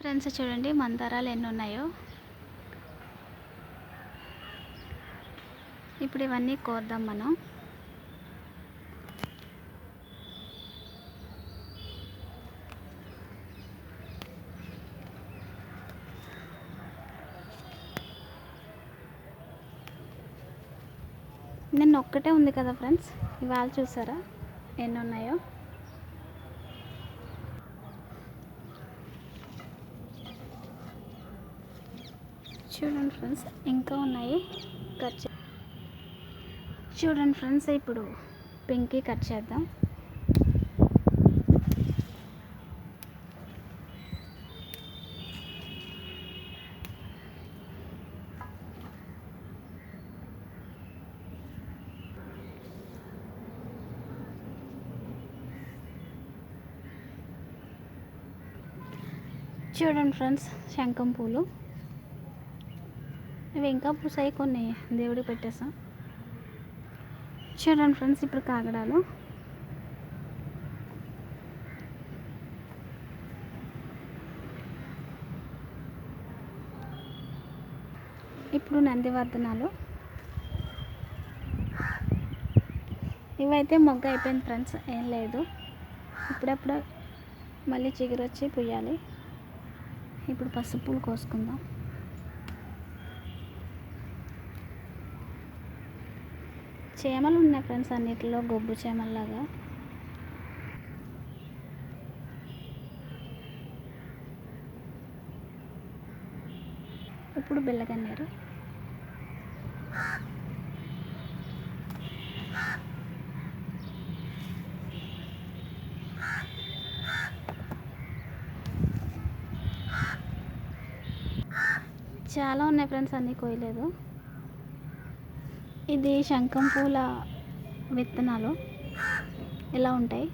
Friends చూడండి మందారాలు ఎన్ని ఉన్నాయో. ఇప్పుడు ఇవన్నీ కోద్దాం మనం. నిన్న ఒక్కటే ఉంది కదా ఫ్రెండ్స్, ఇవాళ చూసారా ఎన్ని ఉన్నాయో. చూడండి ఫ్రెండ్స్ ఇంకా ఉన్నాయి. చూడండి ఫ్రెండ్స్ ఇప్పుడు పింకీ కట్ చేద్దాం. చూడండి ఫ్రెండ్స్ శంఖం పూలు, ఇవి ఇంకా పూసాయి, కొన్ని దేవుడికి పెట్టేసాం. చూడండి ఫ్రెండ్స్ ఇప్పుడు కాగడాలు. ఇప్పుడు నందివర్ధనాలు. ఇవైతే మొగ్గ అయిపోయింది ఫ్రెండ్స్, ఏం లేదు. ఇప్పుడప్పుడు మళ్ళీ చిగురు వచ్చి పుయ్యాలి. ఇప్పుడు పసుపు పూలు కోసుకుందాం. చేమలు ఉన్నాయి ఫ్రెండ్స్, అన్నిటిలో గొబ్బు చేమల్లాగా. ఇప్పుడు బెల్లగన్నేరు. చాలా ఉన్నాయి ఫ్రెండ్స్, అన్నీ కోయలేదు. ఇది శంఖం పూల విత్తనాలు ఇలా ఉంటాయి.